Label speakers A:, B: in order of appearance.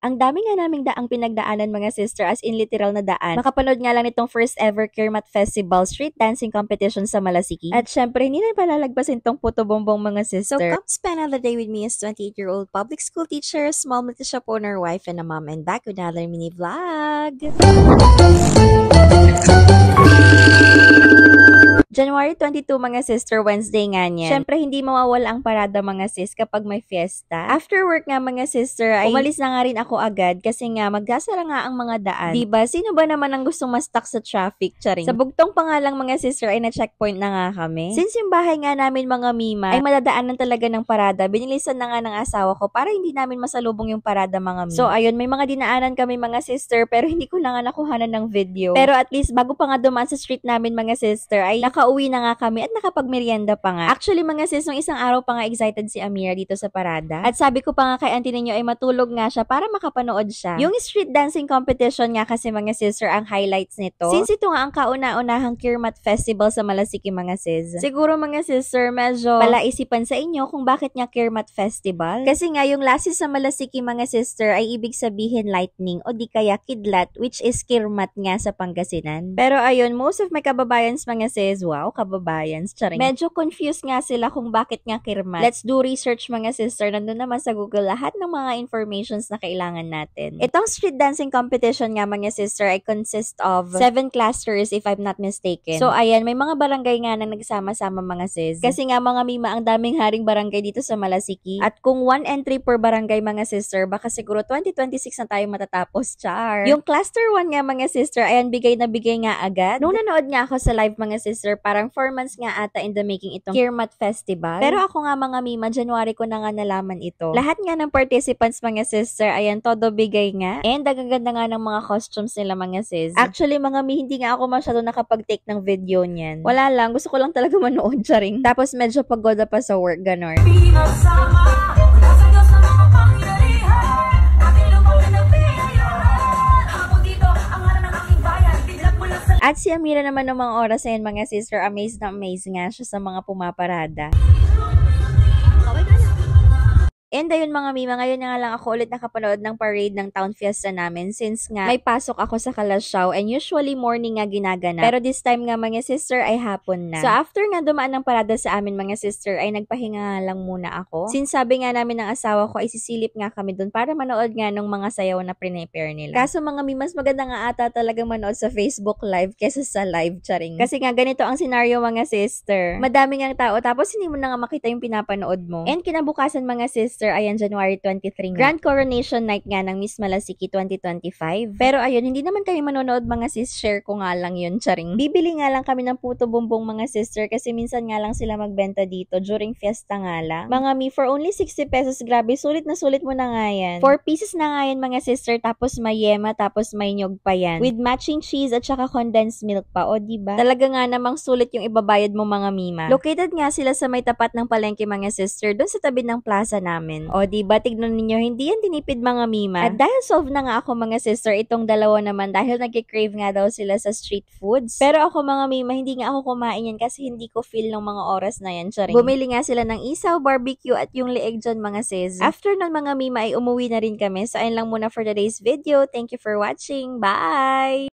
A: Ang dami nga naming daang pinagdaanan mga sister, as in literal na daan. Makapanood nga lang nitong first ever Kirmat Festival street dancing competition sa Malasiki. At syempre, hindi na palalagpasin tong puto bombong mga sister. So come spend another day with me as 28-year-old public school teacher, small multi-shop owner, wife, and a mom, and back with another mini vlog. January 22 mga sister, Wednesday nga niyan. Syempre, hindi mawawala ang parada mga sis kapag may fiesta. After work nga mga sister, ay umalis na nga rin ako agad kasi nga magdasara nga ang mga daan. Diba? Sino ba naman ang gustong ma-stuck sa traffic? Charing. Sa bugtong pa nga lang mga sister ay na-checkpoint na nga kami. Since yung bahay nga namin mga mima ay madadaanan talaga ng parada, binilisan na nga ng asawa ko para hindi namin masalubong yung parada mga mima. So ayun, may mga dinaanan kami mga sister pero hindi ko na nga nakuhanan ng video. Pero at least bago pa nga dumaan sa street namin mga sister ay nakauwi na nga kami at nakapagmerienda pa nga. Actually mga sis, nung isang araw pa nga excited si Amira dito sa parada. At sabi ko pa nga kay auntie ninyo ay matulog nga siya para makapanood siya. Yung street dancing competition nga kasi mga sister ang highlights nito. Since ito nga ang kauna-unahang Kirmat Festival sa Malasiki mga sis. Siguro mga sister medyo palaisipan sa inyo kung bakit nga Kirmat Festival. Kasi nga yung lasis sa Malasiki mga sister ay ibig sabihin lightning o di kaya kidlat, which is Kirmat nga sa Pangasinan. Pero ayun, most of my kababayans mga sis, wow, kababayans, charing. Medyo confused nga sila kung bakit nga Kirmat. Let's do research mga sister. Nandun naman sa Google lahat ng mga informations na kailangan natin. Itong street dancing competition nga mga sister ay consist of 7 clusters if I'm not mistaken. So ayan, may mga barangay nga na nagsama-sama mga sis. Kasi nga mga mima, ang daming haring barangay dito sa Malasiki. At kung 1 entry per barangay mga sister, baka siguro 2026 na tayo matatapos, char. Yung cluster 1 nga mga sister, ayan, bigay na bigay nga agad. Nung nanood nga ako sa live mga sister, parang 4 months nga ata in the making itong Kirmat Festival. Pero ako nga mga mima, January ko na nga nalaman ito. Lahat nga ng participants mga sister, ayan, todo bigay nga. And ang ganda nga ng mga costumes nila mga sis. Actually mga mi, hindi nga ako masyado nakapag-take ng video niyan. Wala lang, gusto ko lang talaga manood, charing. Tapos medyo pagoda pa sa work, ganon. At si Amira naman ng mga oras na yun, mga sister, amazed na amazed nga siya sa mga pumaparada. And ayun mga mima, ngayon nga lang ako ulit nakapanood ng parade ng town fiesta namin since nga may pasok ako sa Kalasyaw and usually morning nga ginagana. Pero this time nga mga sister ay hapon na. So after nga dumaan ng parada sa amin mga sister ay nagpahinga lang muna ako. Since sabi nga namin ng asawa ko ay sisilip nga kami dun para manood nga ng mga sayaw na prepare nila. Kaso mga mima, mas maganda nga ata talagang manood sa Facebook live kesa sa live, charing. Kasi nga ganito ang scenario mga sister. Madami nga tao tapos hindi mo na nga makita yung pinapanood mo. And kinabukasan mga sister, ayan, January 23 nga. Grand Coronation Night nga ng Miss Malasiki 2025. Pero ayun, hindi naman kami manonood mga sis, share ko nga lang yun, charing. Bibili nga lang kami ng puto bumbong mga sister kasi minsan nga lang sila magbenta dito during fiesta nga lang. Mga mi, for only 60 pesos, grabe, sulit na sulit mo na nga yan. 4 pieces na nga yan mga sister, tapos may yema, tapos may nyog pa yan. With matching cheese at saka condensed milk pa, o diba? Talaga nga namang sulit yung ibabayad mo mga mima. Located nga sila sa may tapat ng palengke mga sister, doon sa tabi ng plaza namin. O diba, tignan ninyo, hindi yan tinipid mga mima. At dahil solve na nga ako mga sister, itong dalawa naman dahil nag-crave nga daw sila sa street foods. Pero ako mga mima, hindi nga ako kumain yan kasi hindi ko feel ng mga oras na yan, charing. Bumili nga sila ng isaw, barbecue at yung leeg dyan mga sis. After nun mga mima ay umuwi na rin kami. So ayun lang muna for today's video. Thank you for watching. Bye!